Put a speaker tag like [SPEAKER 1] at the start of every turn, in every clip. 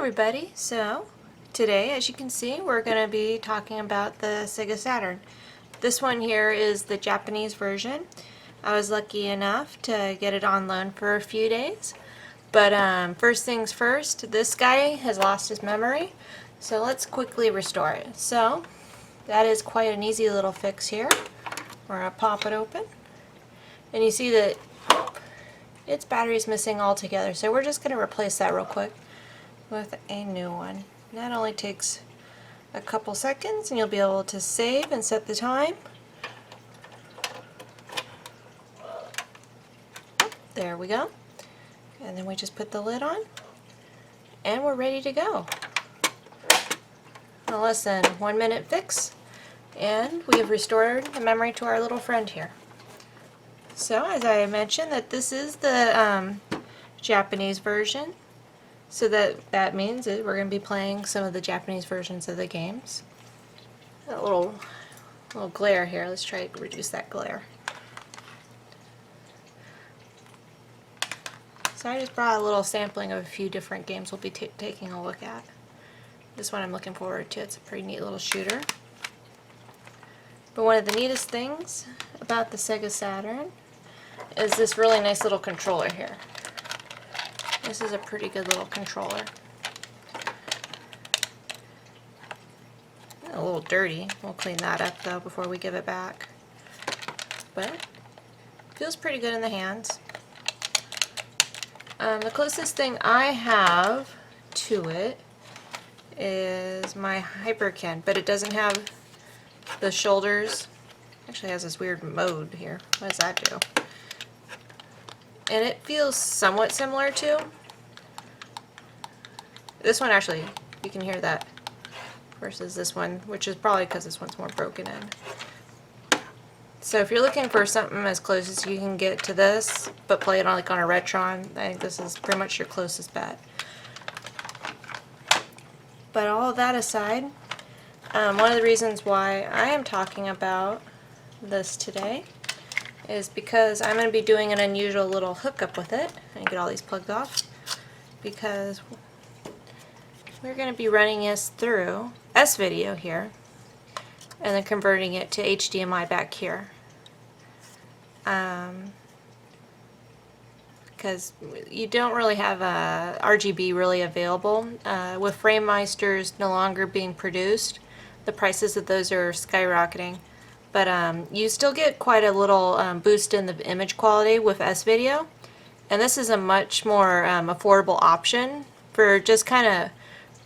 [SPEAKER 1] everybody, so today, as you can see, we're going to be talking about the Sega Saturn. This one here is the Japanese version. I was lucky enough to get it on loan for a few days, but first things first, this guy has lost his memory, so let's quickly restore it. So that is quite an easy little fix here. We're going to pop it open, and you see that its battery is missing altogether, so we're just going to replace that real quick with a new one. And that only takes a couple seconds, and you'll be able to save and set the time. There we go. And then we just put the lid on, and we're ready to go. In less than 1 minute fix, and we have restored the memory to our little friend here. So, as I mentioned, that this is the Japanese version. So that means that we're going to be playing some of the Japanese versions of the games. A little glare here. Let's try to reduce that glare. So I just brought a little sampling of a few different games we'll be taking a look at. This one I'm looking forward to. It's a pretty neat little shooter. But one of the neatest things about the Sega Saturn is this really nice little controller here. This is a pretty good little controller. A little dirty. We'll clean that up though before we give it back. But feels pretty good in the hands. The closest thing I have to it is my Hyperkin, but it doesn't have the shoulders. Actually has this weird mode here. What does that do? And it feels somewhat similar to this one. Actually, you can hear that versus this one, which is probably because this one's more broken in. So if you're looking for something as close as you can get to this, but play it on a Retron, I think this is pretty much your closest bet. But all of that aside, one of the reasons why I am talking about this today is because I'm going to be doing an unusual little hookup with it. And get all these plugged off, because we're going to be running this through S-Video here and then converting it to HDMI back here. Because you don't really have RGB really available. With FrameMeisters no longer being produced, the prices of those are skyrocketing. But you still get quite a little boost in the image quality with S-Video. And this is a much more affordable option for just kind of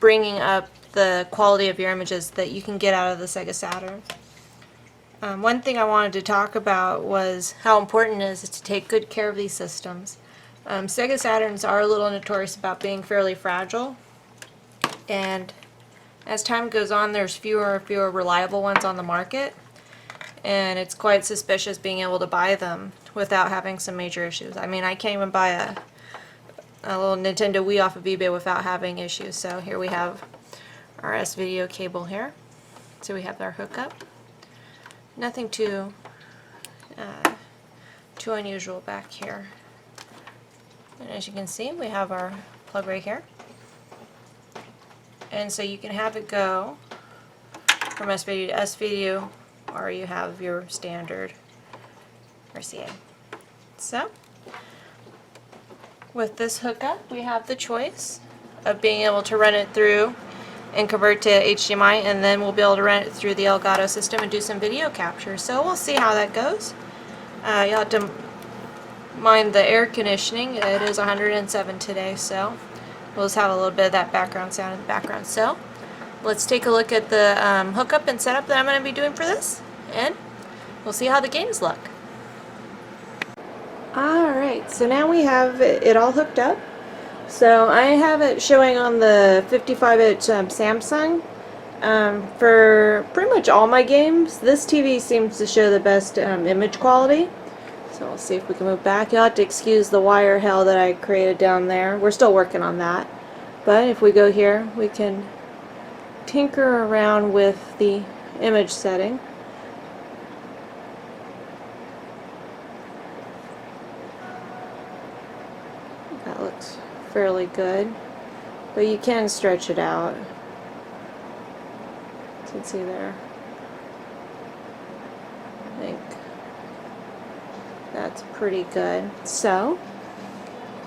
[SPEAKER 1] bringing up the quality of your images that you can get out of the Sega Saturn. One thing I wanted to talk about was how important it is to take good care of these systems. Sega Saturns are a little notorious about being fairly fragile. And as time goes on, there's fewer and fewer reliable ones on the market. And it's quite suspicious being able to buy them without having some major issues. I mean, I can't even buy a little Nintendo Wii off of eBay without having issues. So here we have our S-Video cable here. So we have our hookup. Nothing too unusual back here. And as you can see, we have our plug right here. And so you can have it go from S-Video to S-Video, or you have your standard RCA. So, with this hookup, we have the choice of being able to run it through and convert to HDMI, and then we'll be able to run it through the Elgato system and do some video capture. So we'll see how that goes. You'll have to mind the air conditioning. It is 107 today, so we'll just have a little bit of that background sound in the background. So let's take a look at the hookup and setup that I'm going to be doing for this, and we'll see how the games look. Alright, so now we have it all hooked up. So I have it showing on the 55-inch Samsung. For pretty much all my games, this TV seems to show the best image quality. So we'll see if we can move back. You'll have to excuse the wire hell that I created down there. We're still working on that. But if we go here, we can tinker around with the image setting. That looks fairly good. but you can stretch it out. So you can see there. I think that's pretty good. So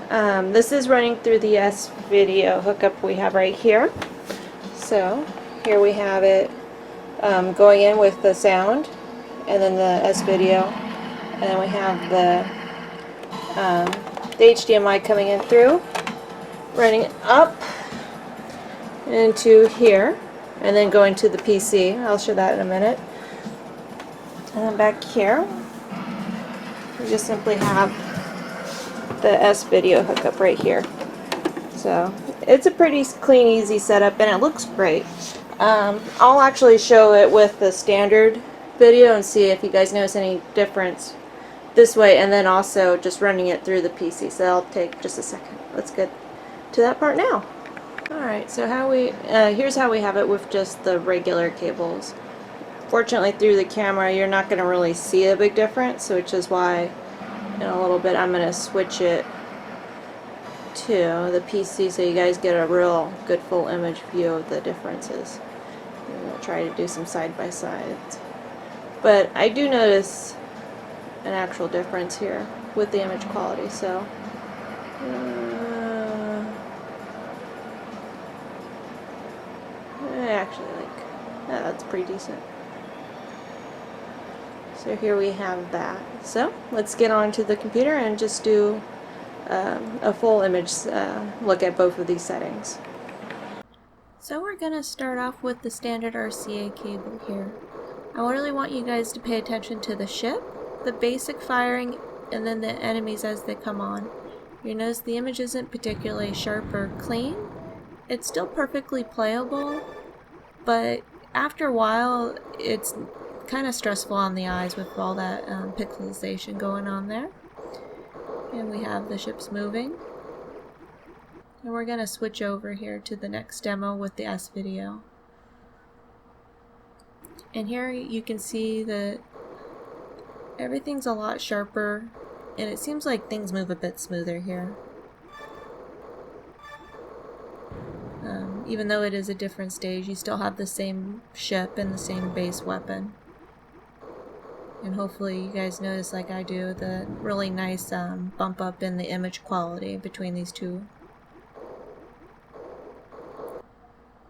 [SPEAKER 1] this is running through the S-Video hookup we have right here. So here we have it going in with the sound, and then the S-Video, and then we have the HDMI coming in through, running up into here, and then going to the PC. I'll show that in a minute. And then back here, we just simply have the S-Video hookup right here. So it's a pretty clean, easy setup, and it looks great. I'll actually show it with the standard video and see if you guys notice any difference this way, and then also just running it through the PC. So that'll take just a second. Let's get to that part now. Alright, so here's how we have it with just the regular cables. Fortunately, through the camera you're not going to really see a big difference, which is why in a little bit I'm going to switch it to the PC so you guys get a real good full image view of the differences. I'm going to try to do some side-by-sides. But I do notice an actual difference here with the image quality, so I actually that's pretty decent. So here we have that. So let's get on to the computer and just do a full image look at both of these settings. So we're going to start off with the standard RCA cable here. I really want you guys to pay attention to the ship, the basic firing, and then the enemies as they come on. You notice the image isn't particularly sharp or clean. It's still perfectly playable, but after a while it's kind of stressful on the eyes with all that pixelization going on there. And we have the ships moving. And we're going to switch over here to the next demo with the S-Video. And here you can see that everything's a lot sharper, and it seems like things move a bit smoother here. Even though it is a different stage, you still have the same ship and the same base weapon. And hopefully you guys notice, like I do, the really nice bump up in the image quality between these two.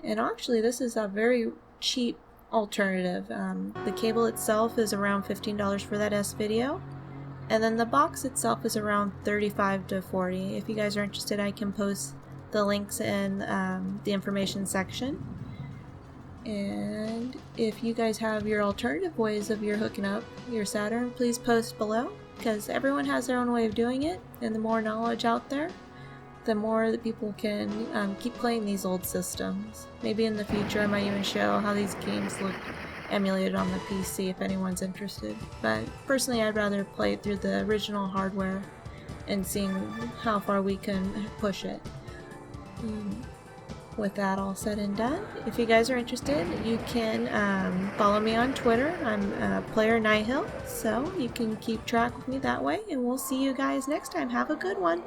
[SPEAKER 1] And actually this is a very cheap alternative. The cable itself is around $15 for that S-Video, and then the box itself is around $35 to $40. If you guys are interested, I can post the links in the information section. And if you guys have your alternative ways of your hooking up your Saturn, please post below, because everyone has their own way of doing it, and the more knowledge out there, the more that people can keep playing these old systems. Maybe in the future I might even show how these games look emulated on the PC if anyone's interested. But personally I'd rather play it through the original hardware and seeing how far we can push it. With that all said and done, if you guys are interested, you can follow me on Twitter. I'm Player Nighthill, so you can keep track with me that way, and we'll see you guys next time. Have a good one!